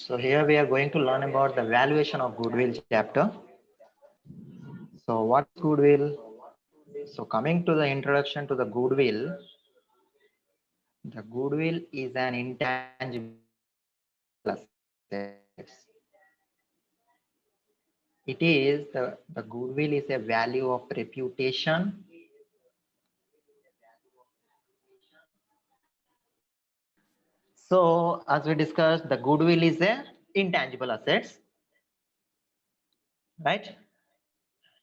So here we are going to learn about the valuation of goodwill chapter. So what's goodwill? So coming to the introduction to the goodwill is an intangible assets. The goodwill is a value of reputation. So as we discussed, the goodwill is a intangible assets, right?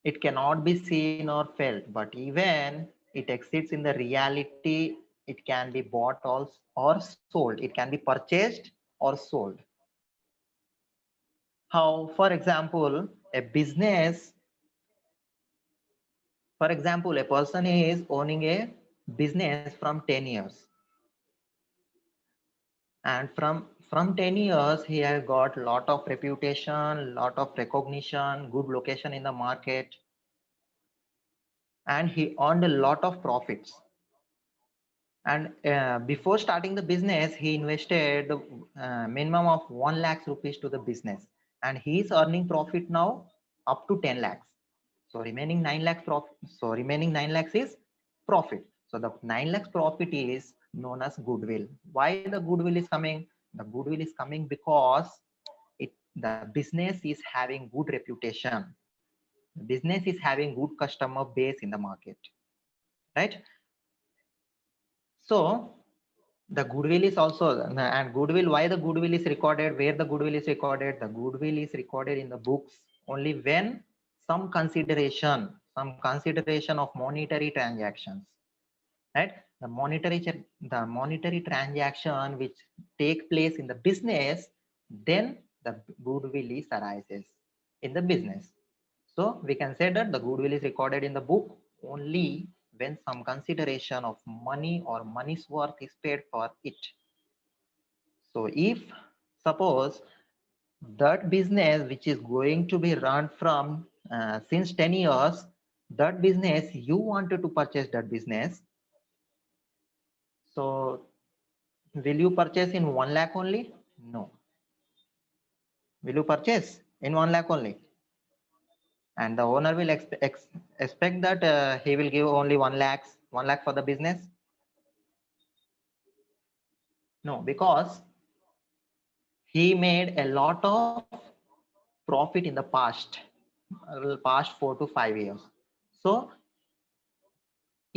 It cannot be seen or felt, but even it exists in the reality, it can be bought or sold. It can be purchased or sold. How, for example, a person is owning a business from 10 years. And from 10 years, he has got lot of reputation, lot of recognition, good location in the market, and he earned a lot of profits. And before starting the business, he invested the minimum of 1 lakh rupees to the business, and he is earning profit now up to 10 lakhs. So remaining 9 lakhs profit. So remaining 9 lakhs is profit. So the 9 lakhs profit is known as goodwill. Why the goodwill is coming? The goodwill is coming because the business is having good reputation. The business is having good customer base in the market, right? So the goodwill is also, and goodwill, why the goodwill is recorded, where the goodwill is recorded? The goodwill is recorded in the books only when some consideration of monetary transactions, right? The monetary transaction which take place in the business, then the goodwill is arises in the business. So we can say that the goodwill is recorded in the book only when some consideration of money or money's worth is paid for it. So if suppose that business which is going to be run from since 10 years, that business you wanted to purchase that business. So will you purchase in 1 lakh only? No. Will you purchase in 1 lakh only? And the owner will expect that he will give only 1 lakh for the business? No, because he made a lot of profit in the past 4 to 5 years. So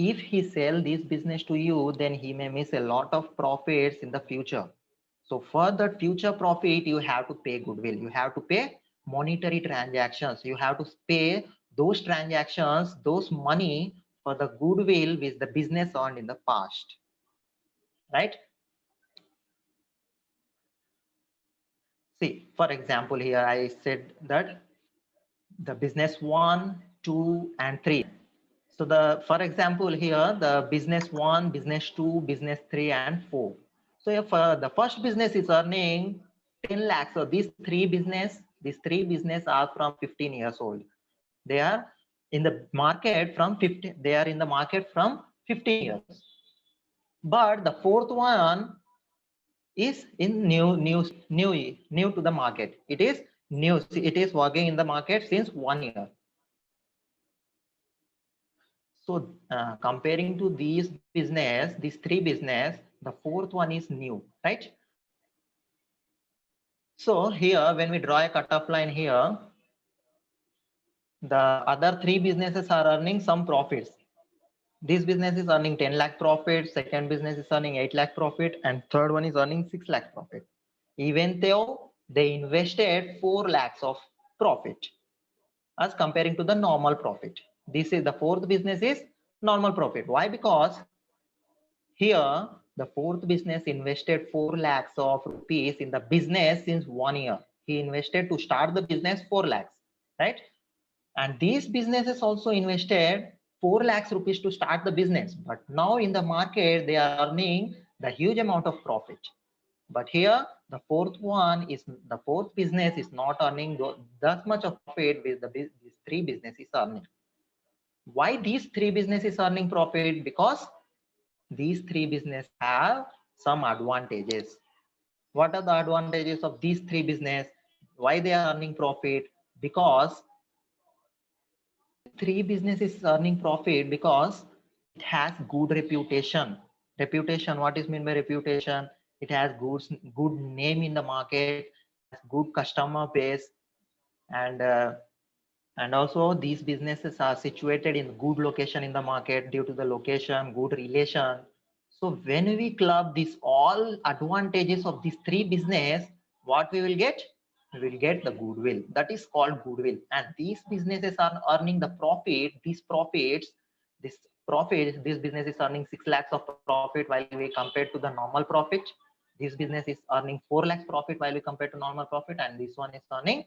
if he sell this business to you, then he may miss a lot of profits in the future. So for that future profit, you have to pay goodwill. You have to pay monetary transactions. You have to pay those transactions, those money for the goodwill which the business earned in the past, right? See, for example, here I said that the business 1, 2, and 3. So for example, here the business 1, business 2, business 3, and 4. So if the first business is earning 10 lakhs, so these three business are from 15 years old. They are in the market from 15. They are in the market from 15 years. But the fourth one is in new to the market. It is new. It is working in the market since 1 year. So comparing to these three business, the fourth one is new, right? So here, when we draw a cutoff line here, the other three businesses are earning some profits. This business is earning 10 lakh profit, second business is earning 8 lakh profit, and third one is earning 6 lakh profit. Even though they invested 4 lakhs of profit as comparing to the normal profit. This is the fourth business is normal profit. Why? Because here, the fourth business invested 4 lakhs of rupees in the business since 1 year. He invested to start the business 4 lakhs, right? And these businesses also invested 4 lakhs rupees to start the business. But now in the market, they are earning the huge amount of profit. But here, the fourth business is not earning that much of profit with these three businesses earning. Why these three businesses earning profit? Because these three businesses have some advantages. What are the advantages of these three business? Why they are earning profit? Because three businesses earning profit because it has good reputation. Reputation, what is mean by reputation? It has good name in the market, has good customer base, and and also these businesses are situated in good location in the market due to the location, good relation. So when we club these all advantages of these three business, what we will get? We will get the goodwill. That is called goodwill. And these businesses are earning the profit. These profits, this business is earning 6 lakhs of profit while we compared to the normal profit. This business is earning 4 lakhs profit while we compare to normal profit, and this one is earning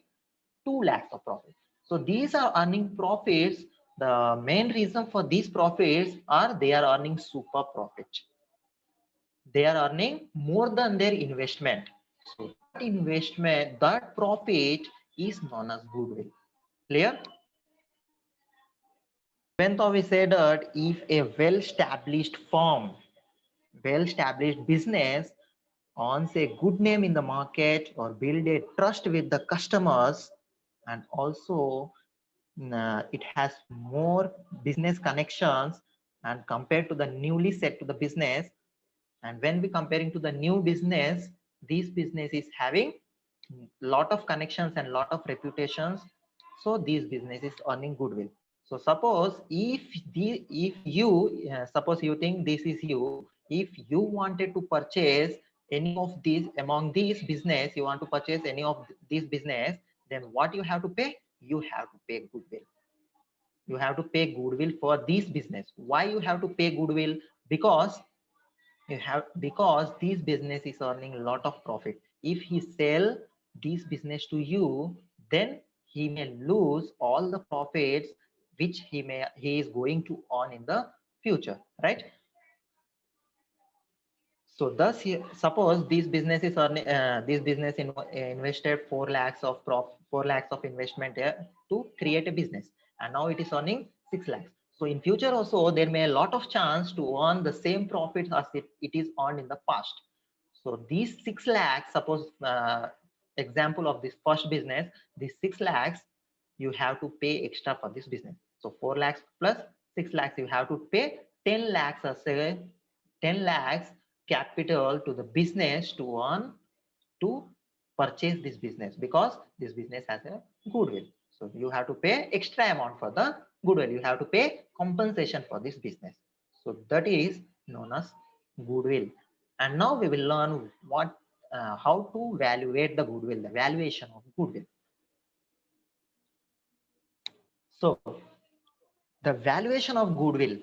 2 lakhs of profit. So these are earning profits. The main reason for these profits are they are earning super profit. They are earning more than their investment. So that investment, that profit is known as goodwill. Clear? When we said that if a well-established firm, well-established business earns a good name in the market or build a trust with the customers, and also it has more business connections and compared to the newly set to the business. And when we comparing to the new business, this business is having lot of connections and lot of reputations. So these business is earning goodwill. So suppose if you suppose you think this is you, if you wanted to purchase any of these among these business, you want to purchase any of these business, then what you have to pay? You have to pay goodwill. You have to pay goodwill for this business. Why you have to pay goodwill? Because this business is earning a lot of profit. If he sell this business to you, then he may lose all the profits which he is going to earn in the future, right? So thus, suppose this business is earning, invested 4 lakhs of 4 lakhs of investment to create a business, and now it is earning 6 lakhs. So in future also there may a lot of chance to earn the same profits as it is earned in the past. So these 6 lakhs, suppose example of this first business, these 6 lakhs you have to pay extra for this business. So 4 lakhs plus 6 lakhs, you have to pay 10 lakhs as a 10 lakhs capital to the business to earn to purchase this business, because this business has a goodwill. So you have to pay extra amount for the goodwill. You have to pay compensation for this business. So that is known as goodwill. And now we will learn how to evaluate the goodwill, the valuation of goodwill. So the valuation of goodwill.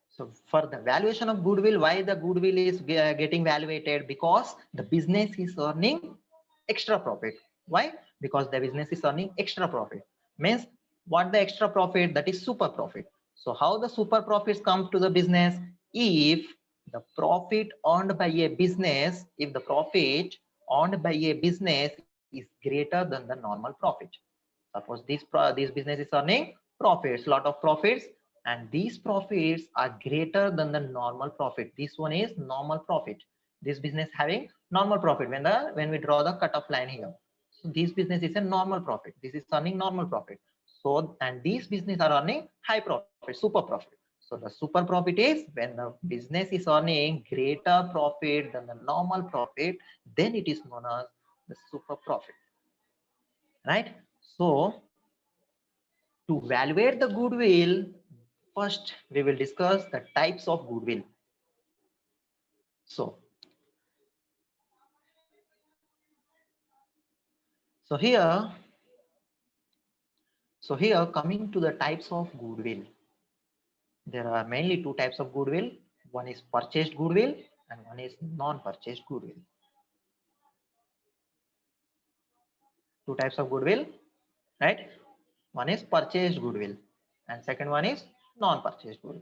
So for the valuation of goodwill, why the goodwill is getting valuated? Because the business is earning extra profit. Why? Because the business is earning extra profit. Means what the extra profit? That is super profit. So how the super profits come to the business? If the profit earned by a business, if the profit earned by a business is greater than the normal profit. Suppose this business is earning profits, lot of profits, and these profits are greater than the normal profit. This one is normal profit. This business having normal profit when we draw the cutoff line here. So this business is a normal profit. This is earning normal profit. So and these business are earning high profit, super profit. So the super profit is when the business is earning greater profit than the normal profit, then it is known as the super profit, right? So to evaluate the goodwill, first we will discuss the types of goodwill. So, so here coming to the types of goodwill, there are mainly two types of goodwill. One is purchased goodwill and one is non-purchased goodwill. Two types of goodwill, right? One is purchased goodwill and second one is non-purchased goodwill.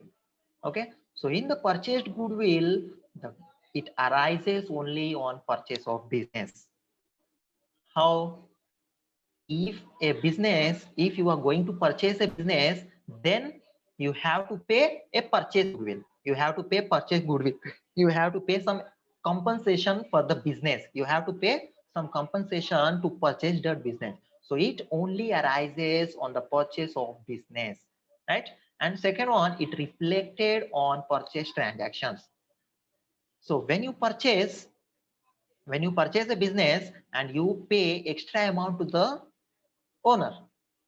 Okay, so in the purchased goodwill, it arises only on purchase of business. How? If you are going to purchase a business, then you have to pay a purchase goodwill. You have to pay purchase goodwill. You have to pay some compensation for the business. You have to pay some compensation to purchase that business. So it only arises on the purchase of business, right? And second one, it reflected on purchase transactions. So when you purchase a business and you pay extra amount to the owner.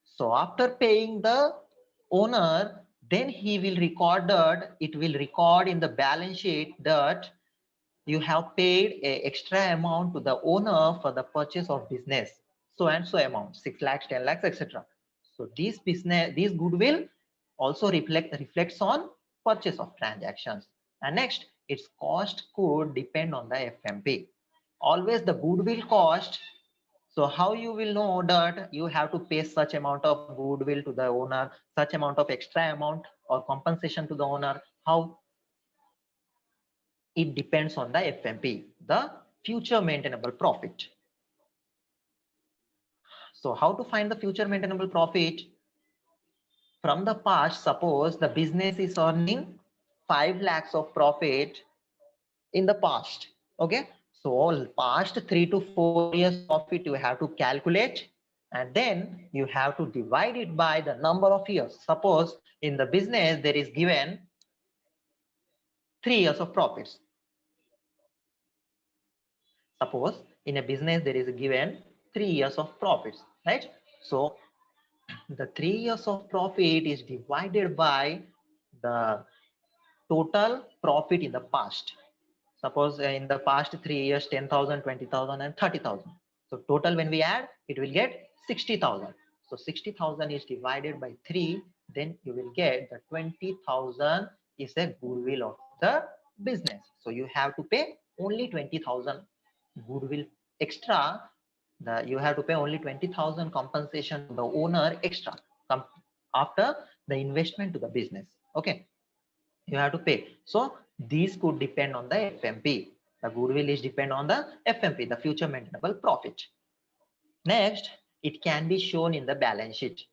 So after paying the owner, then he will record that, it will record in the balance sheet that you have paid a extra amount to the owner for the purchase of business. So and so amount, 6 lakhs, 10 lakhs, etc. So this goodwill also reflects on purchase of transactions. And next, its cost could depend on the FMP. Always the goodwill cost. So how you will know that you have to pay such amount of goodwill to the owner, such amount of extra amount or compensation to the owner? How? It depends on the FMP, the future maintainable profit. So how to find the future maintainable profit? From the past, suppose the business is earning 5 lakhs of profit in the past. Okay. So past 3 to 4 years profit you have to calculate, and then you have to divide it by the number of years. Suppose in the business there is given 3 years of profits. Suppose in a business there is given 3 years of profits, right? So the 3 years of profit is divided by the total profit in the past. Suppose in the past 3 years, 10,000, 20,000 and 30,000. So total when we add, it will get 60,000. So 60,000 is divided by 3, then you will get the 20,000 is a goodwill of the business. So you have to pay only 20,000 goodwill extra. You have to pay only 20,000 compensation to the owner extra after the investment to the business. Okay, you have to pay. So these could depend on the FMP. The goodwill is depend on the FMP, the future maintainable profit. Next, it can be shown in the balance sheet.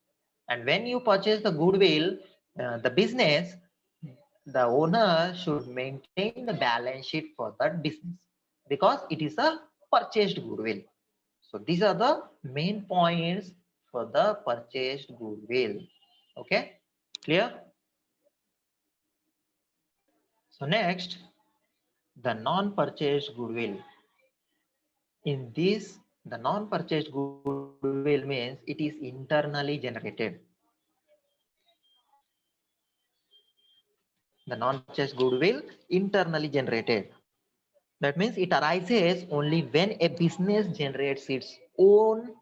And when you purchase the goodwill, the business, the owner should maintain the balance sheet for that business because it is a purchased goodwill. So these are the main points for the purchased goodwill. Okay, clear? So next, the non-purchased goodwill. In this, the non-purchased goodwill means it is internally generated. The non-purchased goodwill internally generated. That means it arises only when a business generates its own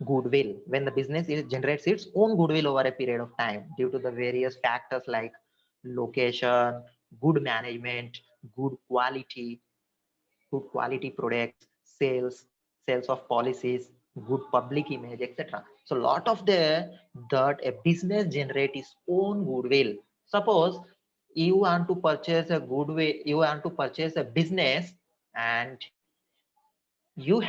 goodwill, when the business generates its own goodwill over a period of time due to the various factors like location, good management, good quality, products, sales of policies, good public image, etc. So a lot of that a business generate its own goodwill. Suppose you want to purchase a goodwill, you want to purchase a business, and you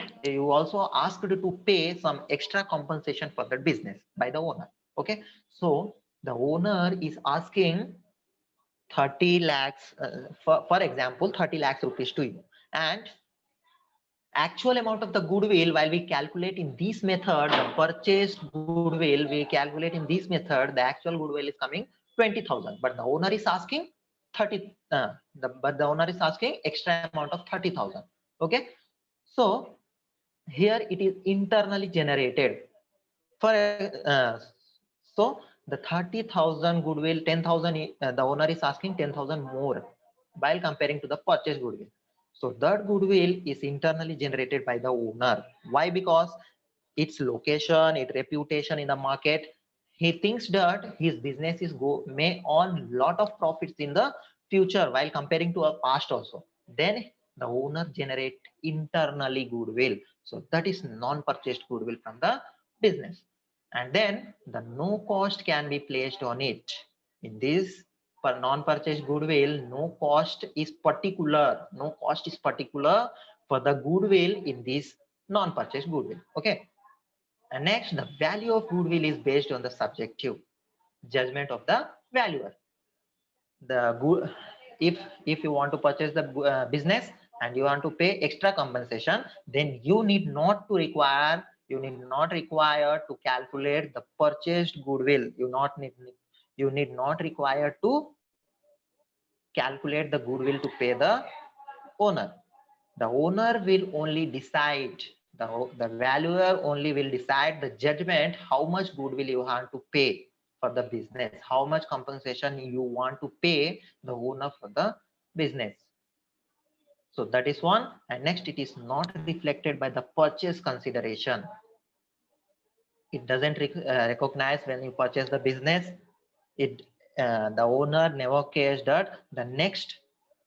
also asked to pay some extra compensation for that business by the owner. Okay, so the owner is asking 30 lakhs for example 30 lakhs rupees to you, and actual amount of the goodwill, while we calculate in this method the purchased goodwill, we calculate in this method the actual goodwill is coming 20,000, but the owner is asking 30 but the owner is asking extra amount of 30,000. Okay, so here it is internally generated for so the 30,000 goodwill, 10,000 the owner is asking 10,000 more while comparing to the purchase goodwill. So that goodwill is internally generated by the owner. Why? Because its location, its reputation in the market, he thinks that his business is may earn lot of profits in the future while comparing to a past also. Then the owner generate internally goodwill. So that is non-purchased goodwill from the business. And then the no cost can be placed on it. In this for non-purchased goodwill, no cost is particular. No cost is particular for the goodwill in this non-purchased goodwill. Okay. And next, the value of goodwill is based on the subjective judgment of the valuer. The good, if you want to purchase the business, and you want to pay extra compensation, then you need not require to calculate the purchased goodwill. You need not require to calculate the goodwill to pay the owner. The owner will only decide, the valuer only will decide the judgment, how much goodwill you want to pay for the business, how much compensation you want to pay the owner for the business. So that is one. And next, it is not reflected by the purchase consideration. It doesn't recognize when you purchase the business. The owner never cares that the next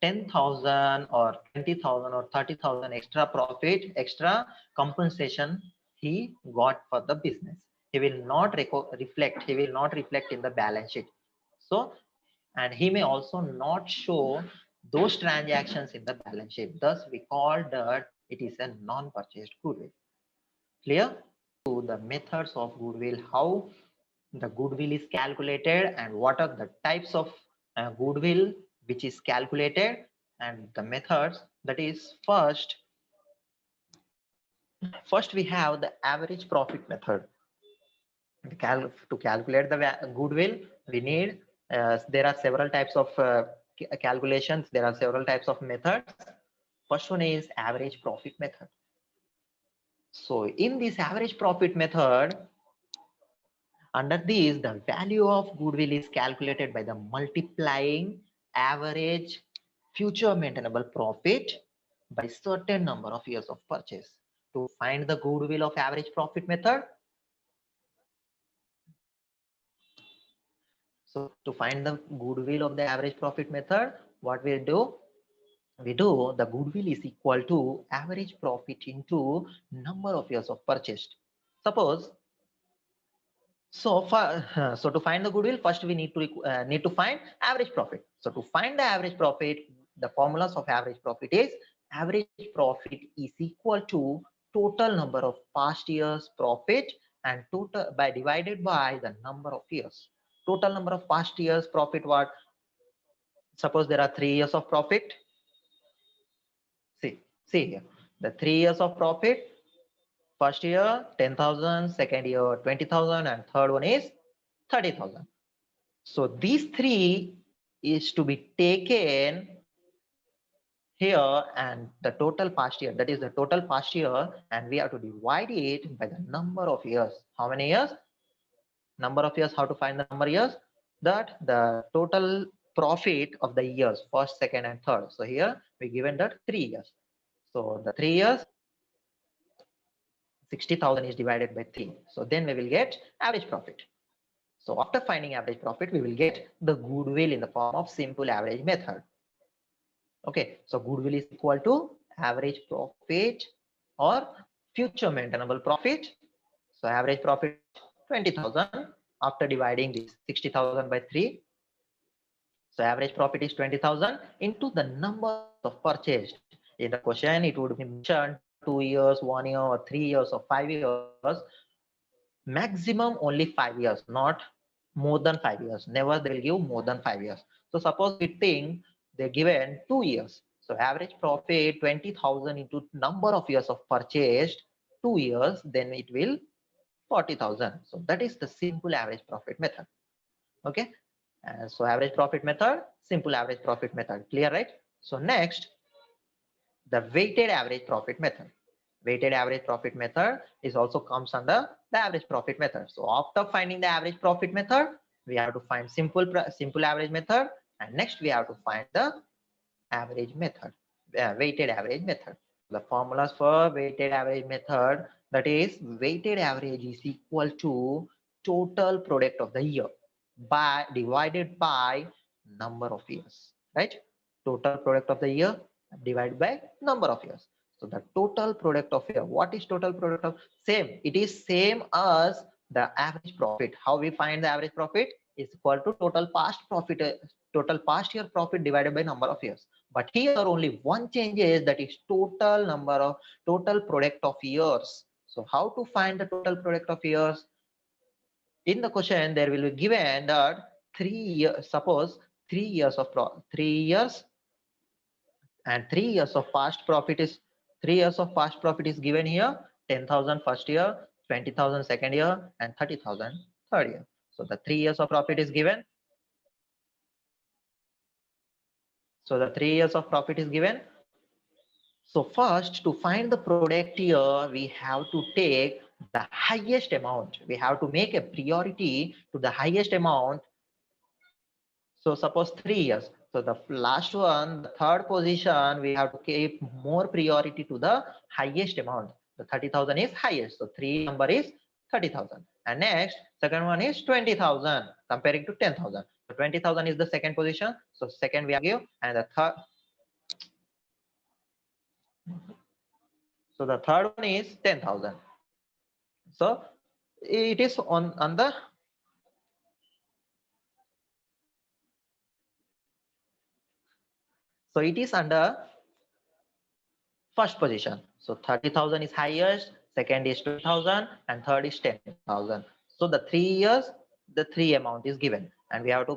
10,000 or 20,000 or 30,000 extra profit, extra compensation he got for the business. He will not reflect. He will not reflect in the balance sheet. So, and he may also not show those transactions in the balance sheet. Thus, we call that it is a non-purchased goodwill. Clear? To the methods of goodwill, how the goodwill is calculated and what are the types of goodwill which is calculated, and the methods. That is, first we have the average profit method. To calculate the goodwill, we need there are several types of calculations. There are several types of methods. First one is average profit method. So in this average profit method, under this, the value of goodwill is calculated by the multiplying average future maintainable profit by certain number of years of purchase. To find the goodwill of average profit method, so to find the goodwill of the average profit method, what we do? We do the goodwill is equal to average profit into number of years of purchased. Suppose, so to find the goodwill, first we need to find average profit. So to find the average profit, the formulas of average profit is average profit is equal to total number of past years profit and total by divided by the number of years. Total number of past years profit, what? Suppose there are 3 years of profit. See here, the 3 years of profit. First year 10,000, second year 20,000, and third one is 30,000. So these three is to be taken here, and the total past year, that is the total past year, and we have to divide it by the number of years. How many years? Number of years. How to find the number of years? That the total profit of the years, first, second, and third. So here we given that 3 years. So the 3 years, 60,000 is divided by 3. So then we will get average profit. So after finding average profit, we will get the goodwill in the form of simple average method. Okay, so goodwill is equal to average profit or future maintainable profit. So average profit 20,000 after dividing this 60,000 by 3. So average profit is 20,000 into the number of purchased. In the question, it would be mentioned 2 years, 1 year, or 3 years, or 5 years. Maximum only 5 years, not more than 5 years. Never they will give more than 5 years. So suppose we think they're given 2 years. So average profit 20,000 into number of years of purchased 2 years, then it will 40,000. So that is the simple average profit method. Okay. So average profit method, simple average profit method. Clear, right? So next, the weighted average profit method. Weighted average profit method is also comes under the average profit method. So after finding the average profit method, we have to find simple average method, and next we have to find the average method, weighted average method. The formulas for weighted average method, that is weighted average is equal to total product of the year by divided by number of years, right? Total product of the year divided by number of years. So the total product of year, what is total product of? Same, it is same as the average profit. How we find the average profit is equal to total past profit, total past year profit divided by number of years. But here only one change is, that is total product of years. So how to find the total product of years? In the question, there will be given that 3 years, suppose 3 years of 3 years and 3 years of past profit is given here. 10,000 first year, 20,000 second year, and 30,000 third year. So the 3 years of profit is given. So first, to find the product here, we have to take the highest amount. We have to make a priority to the highest amount. So suppose 3 years. So the last one, the third position, we have to keep more priority to the highest amount. The 30,000 is highest. So 3 number is 30,000. And next, second one is 20,000 comparing to 10,000. So 20,000 is the second position. So second we have give, and the third. So the third one is 10,000. So it is on the so it is under first position. So 30,000 is highest, second is 2,000, and third is 10,000. So the 3 years, the 3 amount is given, and we have to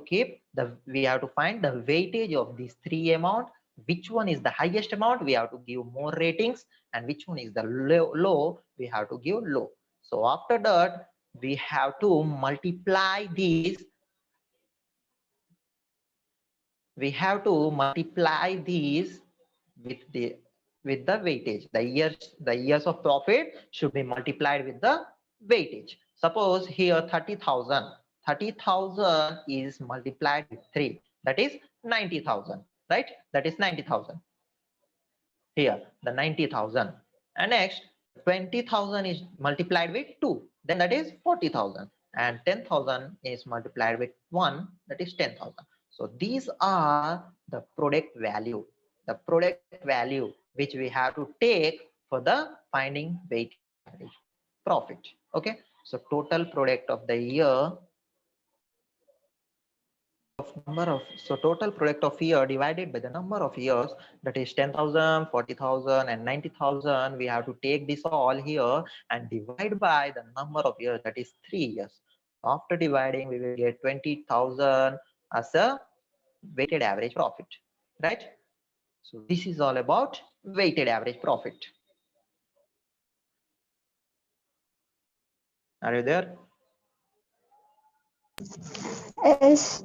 find the weightage of these 3 amount. Which one is the highest amount? We have to give more ratings, and which one is the low? We have to give low. So after that, we have to multiply these. We have to multiply these with the weightage. The years of profit should be multiplied with the weightage. Suppose here 30,000 is multiplied with 3, that is 90,000, right? That is 90,000. Here the 90,000, and next 20,000 is multiplied with 2, then that is 40,000, and 10,000 is multiplied with 1, that is 10,000. So these are the product value which we have to take for the finding weighted average profit. Okay, so total product of the year total product of year divided by the number of years, that is 10,000, 40,000, and 90,000. We have to take this all here and divide by the number of years, that is 3 years. After dividing, we will get 20,000 as a weighted average profit, right? So this is all about weighted average profit. Are you there? Yes.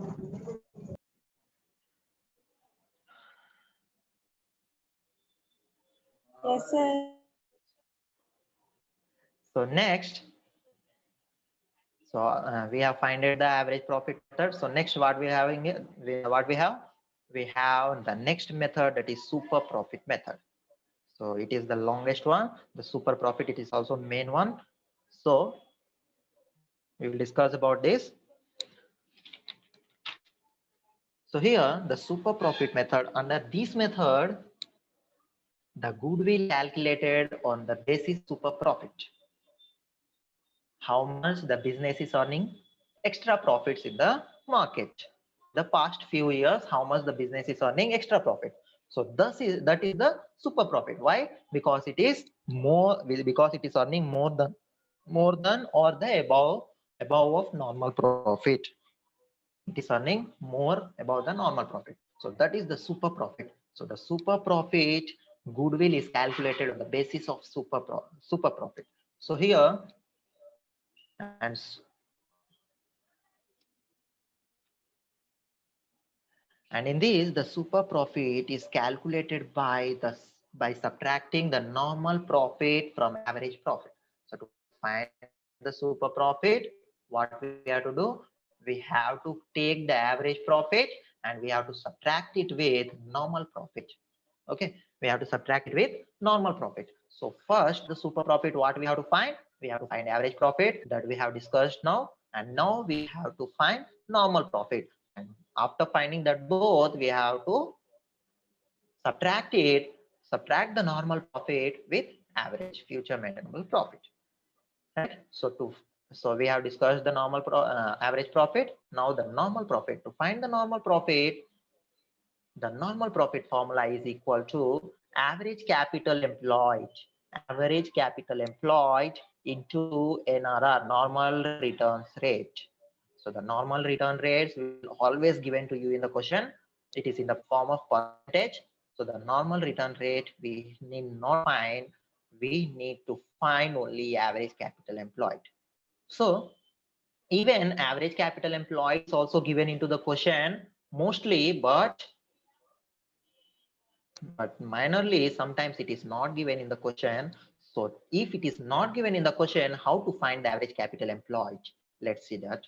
Yes, sir. So next, we have finded the average profit method. So next, what we have we have the next method, that is super profit method. So it is the longest one. The super profit, it is also main one. So we will discuss about this. So here the super profit method, under this method, the goodwill calculated on the basis super profit. How much the business is earning extra profits in the market. The past few years, how much the business is earning extra profit. So that is the super profit. Why? Because it is earning more than or the above of normal profit. It is earning more above the normal profit. So that is the super profit. So the super profit goodwill is calculated on the basis of super profit. So here, and in this, the super profit is calculated by subtracting the normal profit from average profit. So to find the super profit, what we have to do, we have to take the average profit and we have to subtract it with normal profit. Okay, we have to subtract it with normal profit. So first, the super profit, what we have to find? We have to find average profit, that we have discussed now, and now we have to find normal profit. And after finding that both, we have to subtract the normal profit with average future maintainable profit, right? So we have discussed the average profit. Now the normal profit. To find the normal profit, the normal profit formula is equal to average capital employed into NRR, normal returns rate. So the normal return rates will always given to you in the question. It is in the form of percentage. So the normal return rate we need not find, we need to find only average capital employed. So even average capital employed is also given into the question mostly, but minorly sometimes it is not given in the question. So if it is not given in the question, how to find the average capital employed? Let's see that.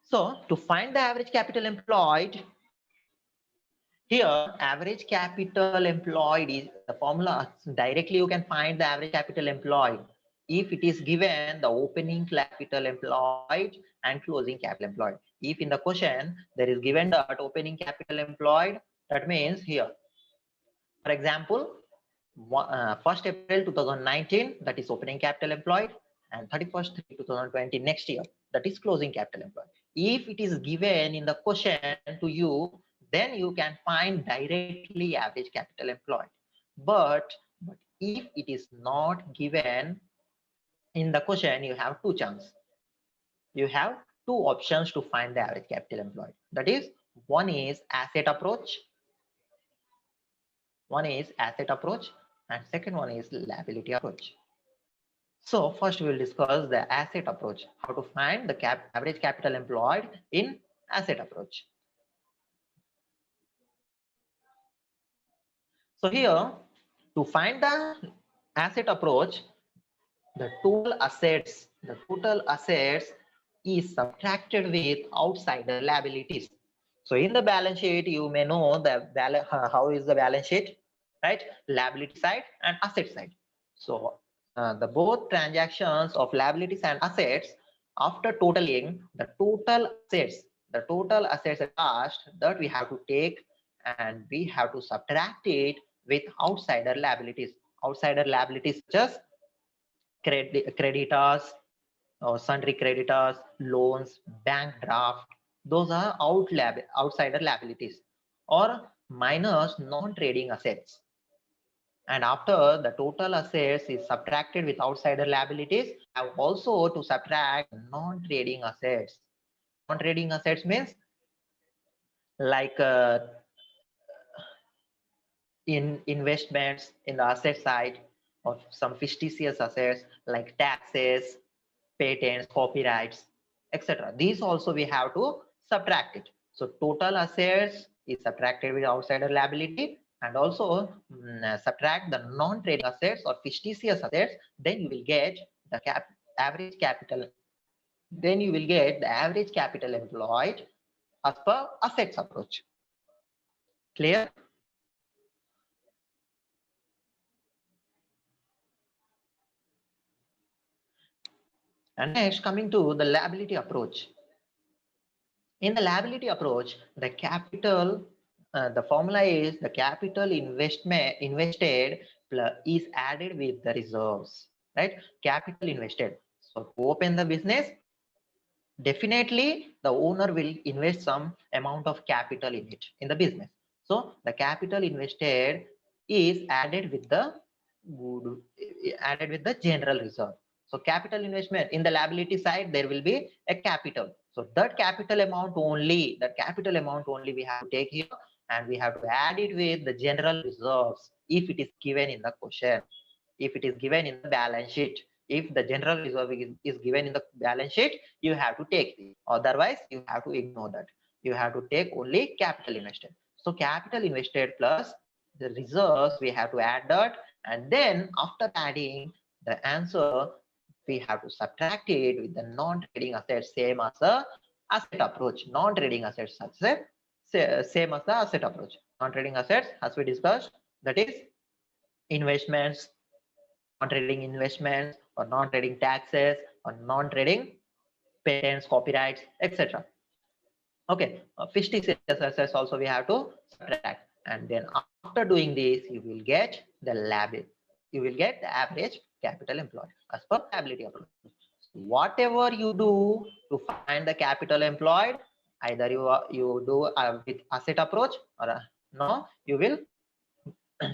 So to find the average capital employed, here average capital employed is the formula. Directly you can find the average capital employed if it is given the opening capital employed and closing capital employed. If in the question there is given that opening capital employed, that means here, for example, 1st April 2019, that is opening capital employed, and 31st 2020 next year, that is closing capital employed. If it is given in the question to you, then you can find directly average capital employed. But if it is not given in the question, you have two chances. You have two options to find the average capital employed. That is, one is asset approach. One is asset approach and second one is liability approach. So first we will discuss the asset approach, how to find the average capital employed in asset approach. So here, to find the asset approach, the total assets is subtracted with outsider liabilities. So in the balance sheet, you may know the how is the balance sheet, right? Liability side and asset side. So the both transactions of liabilities and assets, after totaling the total assets at last, that we have to take and we have to subtract it with outsider liabilities. Outsider liabilities such as creditors or sundry creditors, loans, bank draft. Those are outsider liabilities or minus non-trading assets. And after the total assets is subtracted with outsider liabilities, I have also to subtract non-trading assets. Non-trading assets means like in investments in the asset side of some fictitious assets like taxes, patents, copyrights, etc. These also we have to subtract it. So total assets is subtracted with outsider liability and also subtract the non-trading assets or fictitious assets, then you will get the average capital. Then you will get the average capital employed as per assets approach. Clear? And next, coming to the liability approach. In the liability approach, the capital, the formula is the capital invested is added with the reserves, right? Capital invested. So to open the business, definitely the owner will invest some amount of capital in it, in the business. So the capital invested is added with the general reserve. So capital investment in the liability side, there will be a capital. So that capital amount only we have to take here and we have to add it with the general reserves if it is given in the question, if it is given in the balance sheet. If the general reserve is given in the balance sheet, you have to take it. Otherwise, you have to ignore that. You have to take only capital invested. So capital invested plus the reserves, we have to add that. And then after adding the answer, we have to subtract it with the non-trading assets, same as the asset approach. Non-trading assets, same as the asset approach. Non-trading assets, as we discussed, that is investments, non-trading investments, or non-trading taxes, or non-trading patents, copyrights, etc. Okay, fictitious assets also we have to subtract, and then after doing this, you will get the liability. You will get the average capital employed as per liability approach. Whatever you do to find the capital employed, either you do with asset approach or no, you will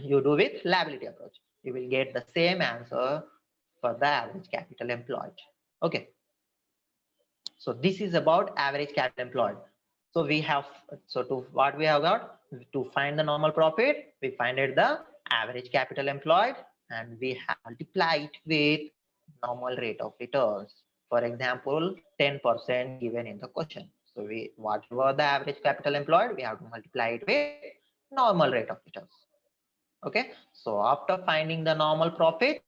you do with liability approach. You will get the same answer for the average capital employed. Okay. So this is about average capital employed. So we have, so to what we have got, to find the normal profit, we find it the average capital employed and we have multiplied with normal rate of returns. For example, 10% given in the question. So we whatever the average capital employed, we have to multiply it with normal rate of returns. Okay, so after finding the normal profit,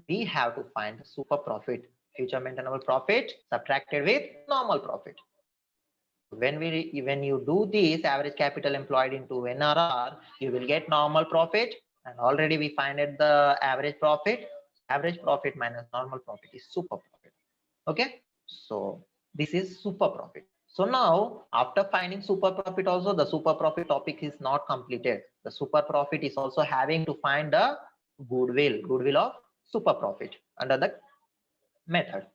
we have to find the super profit, future maintainable profit subtracted with normal profit. When you do this average capital employed into NRR, you will get normal profit, and already we find it the average profit. Average profit minus normal profit is super profit. Okay, so this is super profit. So now after finding super profit, also the super profit topic is not completed. The super profit is also having to find the goodwill of super profit under the method.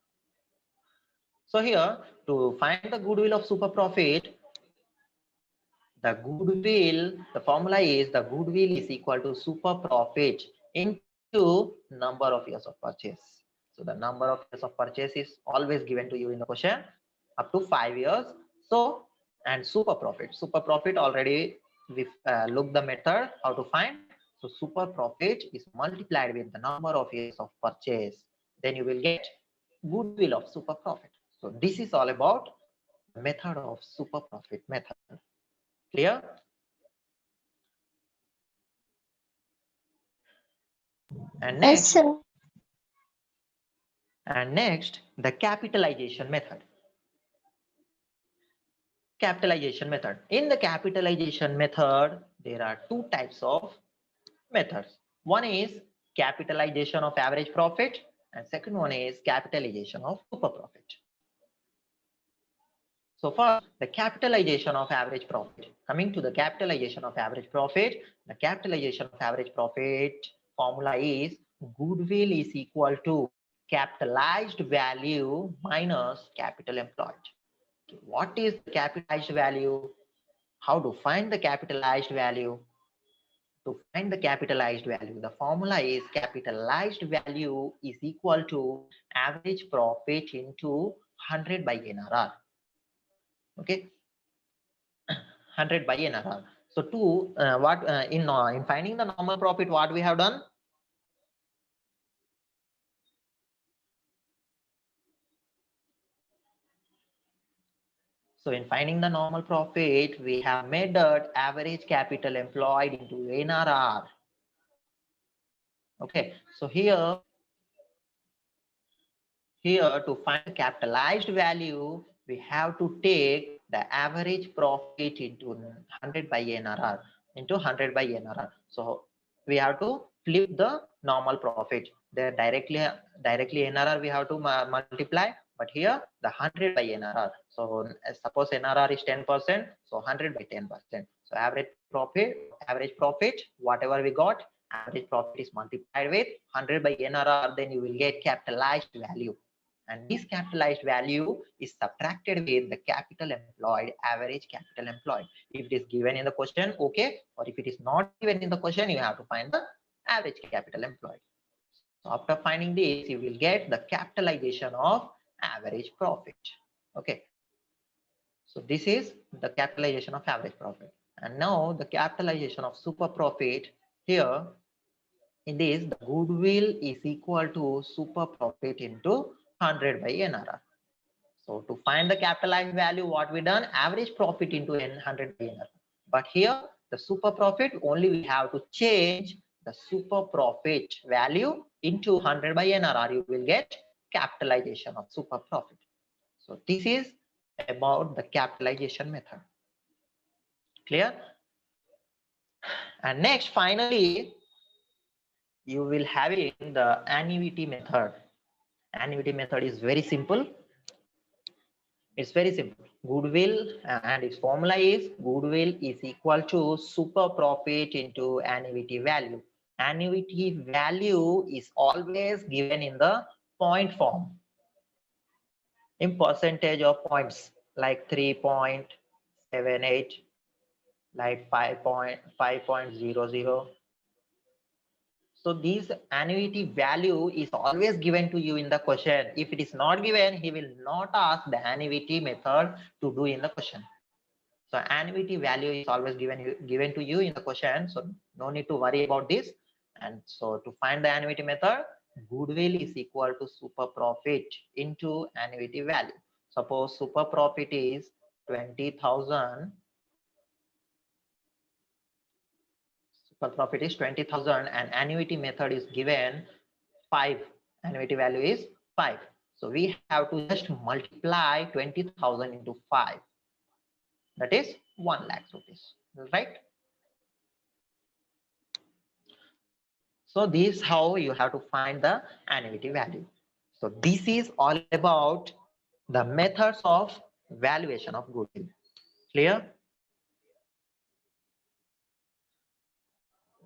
So here to find the goodwill of super profit, the formula is the goodwill is equal to super profit into number of years of purchase. So the number of years of purchase is always given to you in the question, up to 5 years. So, and super profit already we look the method how to find. So super profit is multiplied with the number of years of purchase. Then you will get goodwill of super profit. So this is all about the method of super profit method. Clear? And Yes, sir. next, the capitalization method. Capitalization method. In the capitalization method, there are two types of methods. One is capitalization of average profit, and second one is capitalization of super profit. So first, the capitalization of average profit. Coming to the capitalization of average profit, the capitalization of average profit formula is goodwill is equal to capitalized value minus capital employed. What is the capitalized value? How to find the capitalized value? To find the capitalized value, the formula is capitalized value is equal to average profit into 100 by NRR. Okay, 100 by NRR. So to in finding the normal profit, what we have done? So in finding the normal profit, we have made that average capital employed into NRR. Okay, so here to find the capitalized value, we have to take the average profit into 100 by NRR, into 100 by NRR. So we have to flip the normal profit. There directly NRR we have to multiply, but here the 100 by NRR. So suppose NRR is 10%, so 100 by 10%. So average profit, whatever we got, average profit is multiplied with 100 by NRR, then you will get capitalized value. And this capitalized value is subtracted with the capital employed, average capital employed. If it is given in the question, okay. Or if it is not given in the question, you have to find the average capital employed. So after finding this, you will get the capitalization of average profit. Okay. So this is the capitalization of average profit. And now the capitalization of super profit here, in this, the goodwill is equal to super profit into 100 by NRR. So to find the capitalized value, what we done, average profit into 100 by NRR. But here the super profit, only we have to change the super profit value into 100 by NRR. You will get capitalization of super profit. So this is about the capitalization method. Clear? And next, finally, you will have in the annuity method. Annuity method is very simple. It's very simple. Goodwill and its formula is goodwill is equal to super profit into annuity value. Annuity value is always given in the point form, in percentage of points, like 3.78, like 5.00. So this annuity value is always given to you in the question. If it is not given, he will not ask the annuity method to do in the question. So annuity value is always given to you in the question. So no need to worry about this. And so to find the annuity method, goodwill is equal to super profit into annuity value. Suppose super profit is 20,000. Super profit is 20,000 and annuity method is given 5. Annuity value is 5. So we have to just multiply 20,000 into 5. That is 1 lakh rupees, right? So this is how you have to find the annuity value. So this is all about the methods of valuation of goodwill. Clear?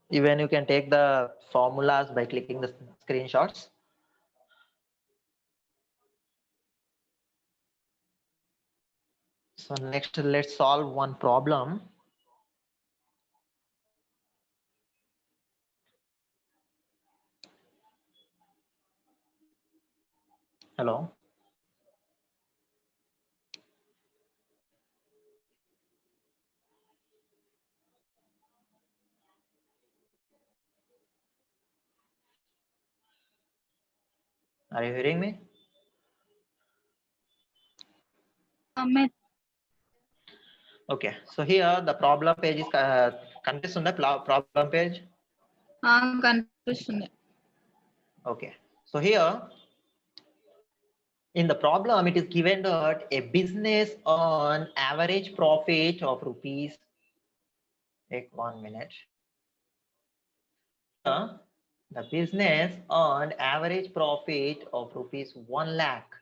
Even you can take the formulas by clicking the screenshots. So next, let's solve one problem. Hello. Are you hearing me? Okay. So here the problem page is contest on the problem page. Okay. So here in the problem, it is given that a business on average profit of rupees. Take 1 minute. The business earned average profit of rupees 1 lakh.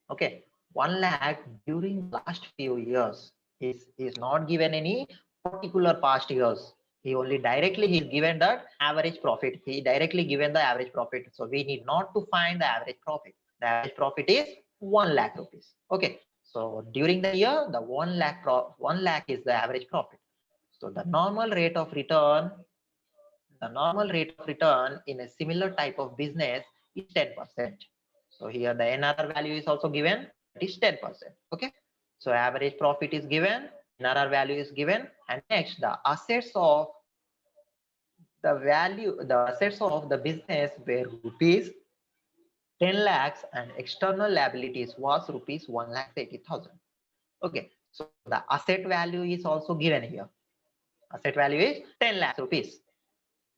Okay, 1 lakh during last few years is not given any particular past years. He only directly he's given that average profit. He directly given the average profit. So we need not to find the average profit. The average profit is 1 lakh rupees. Okay, so during the year, the 1 lakh is the average profit. So the normal rate of return in a similar type of business is 10%. So here the NRR value is also given, it is 10%. Okay. So average profit is given, NRR value is given, and next the assets of the business were rupees 10 lakhs and external liabilities was rupees 1,80,000. Okay. So the asset value is also given here. Asset value is 10 lakhs rupees.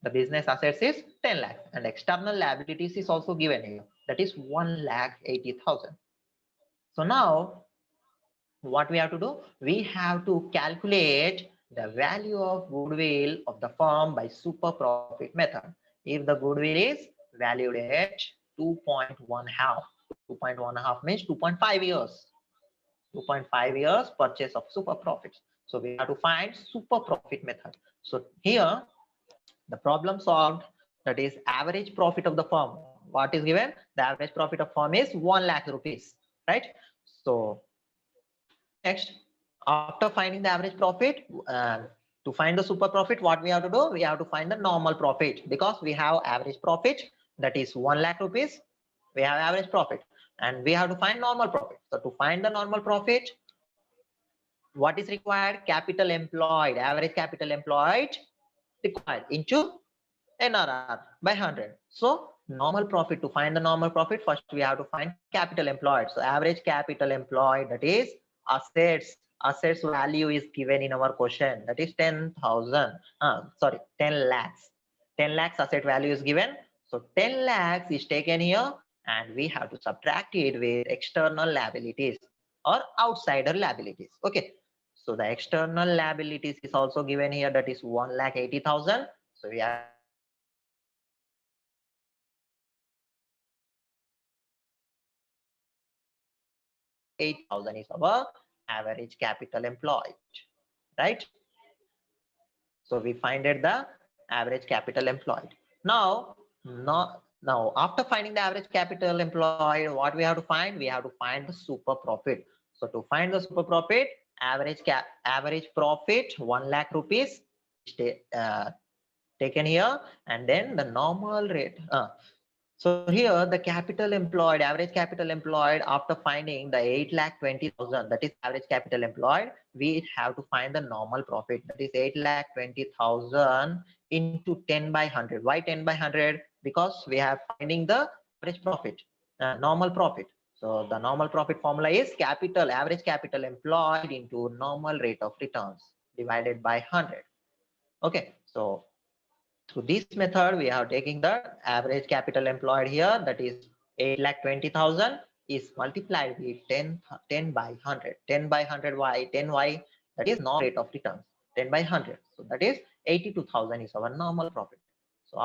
The business assets is 10 lakhs and external liabilities is also given here. That is 1,80,000. So now what we have to do? We have to calculate the value of goodwill of the firm by super profit method. If the goodwill is valued at 2.1 half, 2.1 half means 2.5 years. 2.5 years purchase of super profits. So we have to find super profit method. So here the problem solved, that is average profit of the firm. What is given? The average profit of firm is 1 lakh rupees, right? So next, after finding the average profit, to find the super profit, what we have to do? We have to find the normal profit because we have average profit, that is 1 lakh rupees. We have average profit and we have to find normal profit. So to find the normal profit, what is required? Capital employed, average capital employed required into NRR by 100. So normal profit, to find the normal profit, first we have to find capital employed. So average capital employed, that is assets value is given in our question, that is 10,000. 10 lakhs. 10 lakhs asset value is given. So 10 lakhs is taken here and we have to subtract it with external liabilities or outsider liabilities. Okay. So the external liabilities is also given here, that is 1,80,000. So we have 8,000 is our average capital employed, right? So we find it the average capital employed. Now after finding the average capital employed, what we have to find? We have to find the super profit. So to find the super profit, average profit 1 lakh rupees taken here, and then the normal rate So here the capital employed, average capital employed after finding the 8,20,000, that is average capital employed, we have to find the normal profit, that is 8,20,000 into 10 by 100. Why 10 by 100? Because we have finding the average profit, normal profit. So the normal profit formula is capital, average capital employed into normal rate of returns divided by 100. Okay, so through this method, we are taking the average capital employed here, that is 8,20,000 is multiplied with 10 by 100. 10 by 100, why? 10y, that is normal rate of returns. 10 by 100. So that is 82,000 is our normal profit. So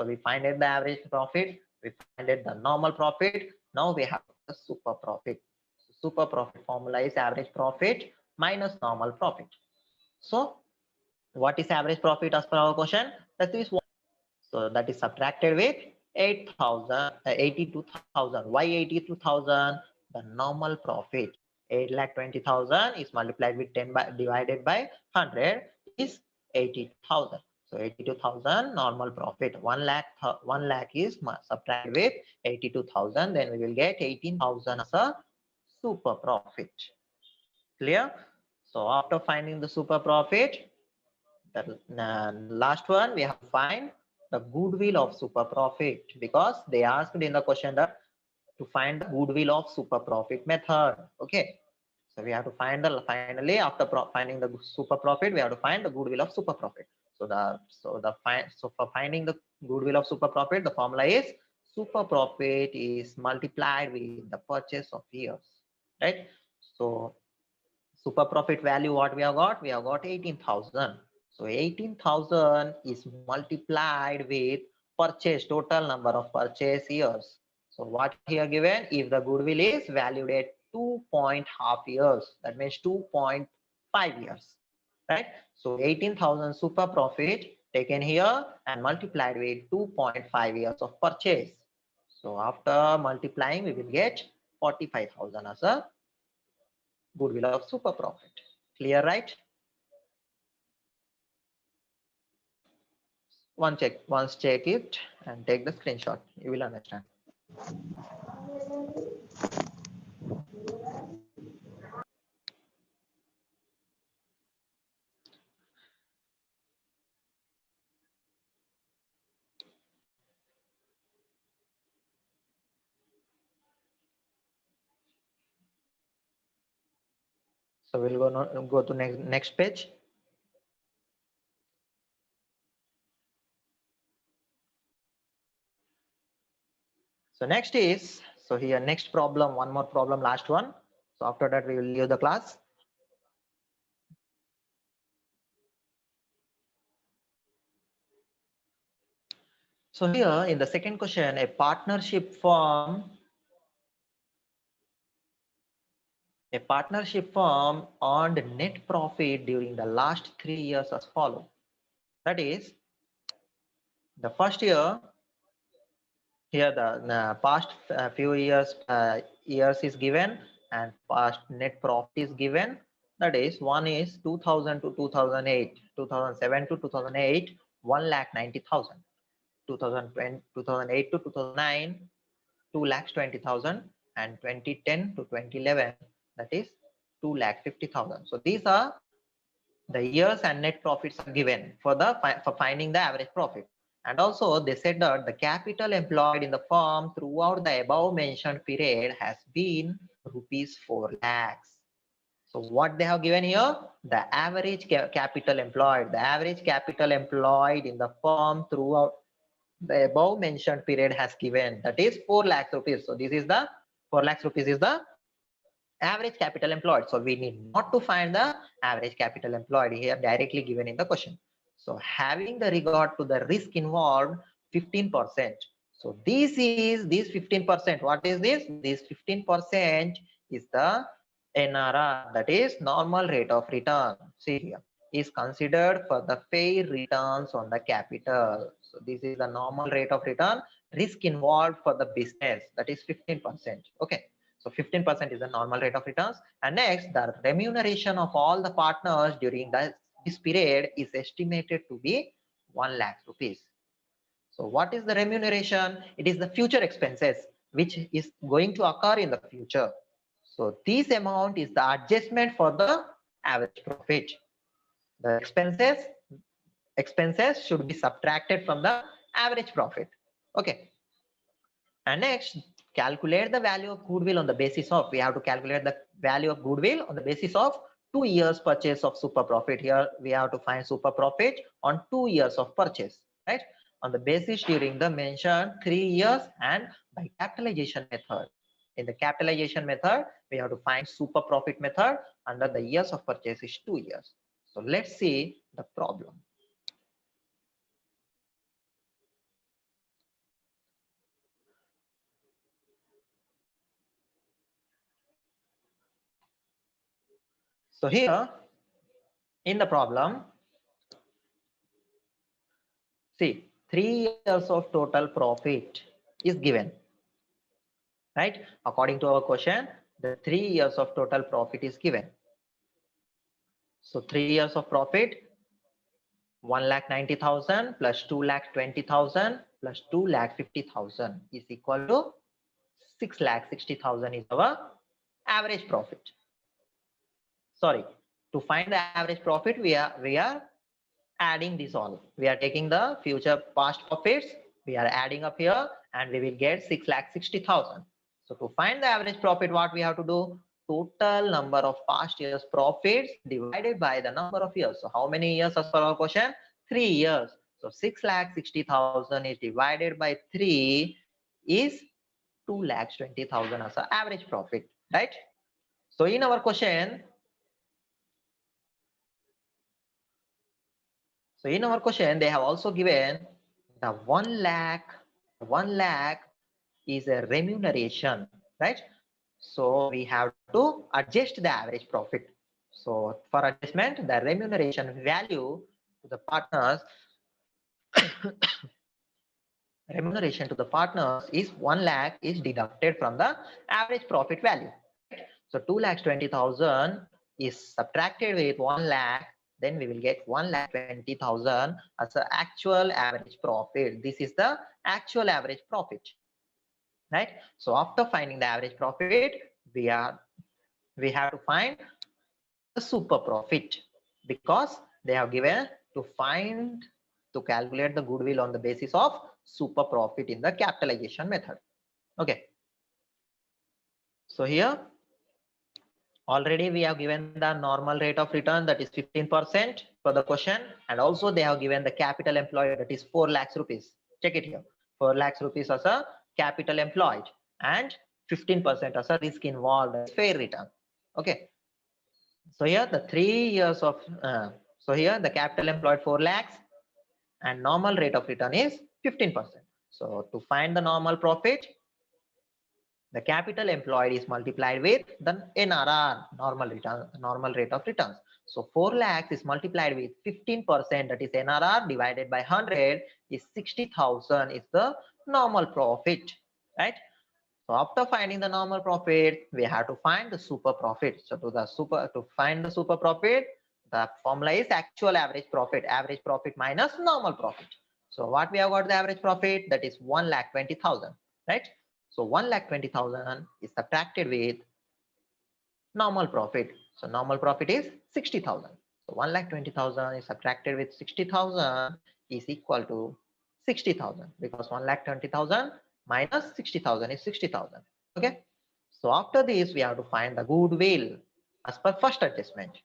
we find it the average profit, we find it the normal profit. Now we have the super profit. So super profit formula is average profit minus normal profit. So what is average profit as per our question? That is what, so that is subtracted with 82,000. Why 82,000? The normal profit 8,20,000 is multiplied with 10 by divided by 100 is 82,000. So 82,000 normal profit. 1 lakh is subtracted with 82,000. Then we will get 18,000 as a super profit. Clear? So after finding the super profit, the last one we have to find the goodwill of super profit, because they asked in the question that to find the goodwill of super profit method. Okay, so we have to find the finally after finding the super profit, we have to find the goodwill of super profit. So for finding the goodwill of super profit, the formula is super profit is multiplied with the purchase of years, right? So super profit value, what we have got? We have got 18,000. So 18,000 is multiplied with purchase, total number of purchase years. So what here given? If the goodwill is valued at 2.5 years, that means 2.5 years, right? So 18,000 super profit taken here and multiplied with 2.5 years of purchase. So after multiplying, we will get 45,000 as a goodwill of super profit. Clear, right? Once check it and take the screenshot, you will understand. So we'll go to next page. So next is, so here next problem, one more problem, last one. So after that we will leave the class. So here in the second question, a partnership firm earned net profit during the last 3 years as follows. That is, the first year, here the past few years is given and past net profit is given. That is, one is 2000 to 2008, 2007 to 2008, 1,90,000. 2008 to 2009, 2,20,000, and 2010 to 2011, that is 2,50,000. So these are the years and net profits are given for finding the average profit. And also they said that the capital employed in the firm throughout the above mentioned period has been rupees 4 lakhs. So what they have given here, the average capital employed, in the firm throughout the above mentioned period has given, that is 4 lakhs rupees. So this is the 4 lakhs rupees is the average capital employed. So we need not to find the average capital employed here, directly given in the question. So having the regard to the risk involved, 15%. So this 15%. What is this? This 15% is the NRR, that is normal rate of return. See here, is considered for the fair returns on the capital. So this is the normal rate of return. Risk involved for the business, that is 15%. Okay. So 15% is the normal rate of returns. And next, the remuneration of all the partners during this period is estimated to be 1 lakh rupees. So what is the remuneration? It is the future expenses which is going to occur in the future. So this amount is the adjustment for the average profit. The expenses should be subtracted from the average profit. Okay. And next, calculate the value of goodwill on the basis of, we have to calculate the value of goodwill on the basis of 2 years purchase of super profit. Here we have to find super profit on 2 years of purchase, right? On the basis during the mentioned 3 years and by capitalization method. In the capitalization method, we have to find super profit method under the years of purchase is 2 years. So let's see the problem. So here in the problem, see, 3 years of total profit is given, right? According to our question, the 3 years of total profit is given. So 3 years of profit, 1,90,000 plus 2,20,000 plus 2,50,000 is equal to 6,60,000 is our average profit. Sorry, to find the average profit, we are adding this all. We are taking the future past profits, we are adding up here and we will get 6,60,000. So to find the average profit, what we have to do? Total number of past years profits divided by the number of years. So how many years as per our question? 3 years. So 6,60,000 is divided by 3 is 2,20,000 as an average profit, right? So in our question, they have also given the 1 lakh is a remuneration, right? So we have to adjust the average profit. So for adjustment, the remuneration value to the partners, remuneration to the partners is 1 lakh is deducted from the average profit value. So 2,20,000 is subtracted with 1 lakh, then we will get 1,20,000 as the actual average profit. This is the actual average profit, right? So after finding the average profit, we have to find the super profit, because they have given to calculate the goodwill on the basis of super profit in the capitalization method. Okay. So here already we have given the normal rate of return, that is 15% for the question, and also they have given the capital employed, that is 4 lakhs rupees. Check it here, 4 lakhs rupees as a capital employed and 15% as a risk involved as fair return. Okay. So here the 3 years of so here the capital employed 4 lakhs and normal rate of return is 15%. So to find the normal profit, the capital employed is multiplied with the NRR, normal rate of returns. So 4 lakhs is multiplied with 15%, that is NRR, divided by 100 is 60,000 is the normal profit, right? So after finding the normal profit, we have to find the super profit. So to find the super profit, the formula is actual average profit minus normal profit. So what we have got the average profit, that is 1,20,000, right? So 1,20,000 is subtracted with normal profit. So normal profit is 60,000. So 1,20,000 is subtracted with 60,000 is equal to 60,000, because 1,20,000 minus 60,000 is 60,000. Okay. So after this, we have to find the goodwill as per first adjustment.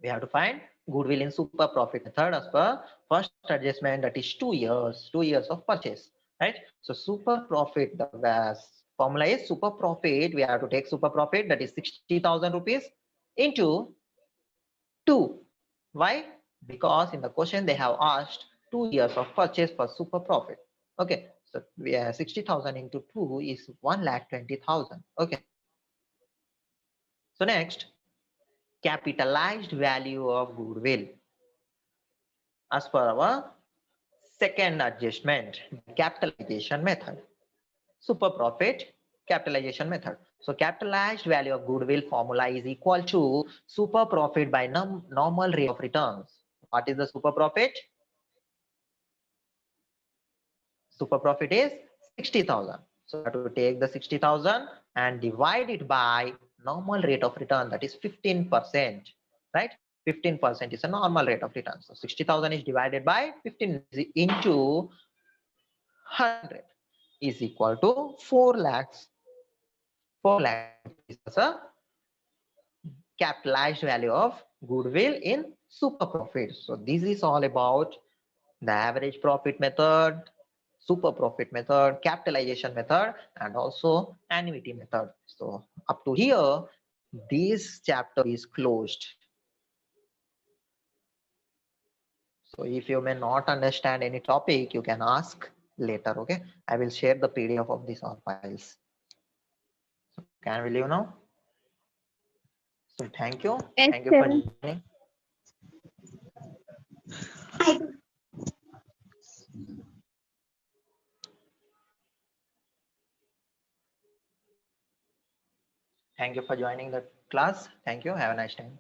We have to find goodwill in super profit method as per first adjustment, that is 2 years of purchase, right? So super profit, the formula is super profit. We have to take super profit, that is 60,000 rupees into 2. Why? Because in the question they have asked 2 years of purchase for super profit. Okay, so we have 60,000 into 2 is 1,20,000. Okay. So next, capitalized value of goodwill as per our second adjustment, capitalization method. Super profit capitalization method. So capitalized value of goodwill formula is equal to super profit by normal rate of returns. What is the super profit? super profit is 60,000. So I have to take the 60,000 and divide it by normal rate of return, that is 15%, right? 15% is a normal rate of return. So 60,000 is divided by 15 into 100 is equal to 4 lakhs. 4 lakhs is a capitalized value of goodwill in super profit. So this is all about the average profit method, super profit method, capitalization method, and also annuity method. So up to here, this chapter is closed. So if you may not understand any topic, you can ask later. Okay, I will share the PDF of these all files. So can we leave now? So thank you. Yes, Thank you for sir. joining. Thank you for joining the class. Thank you. Have a nice time.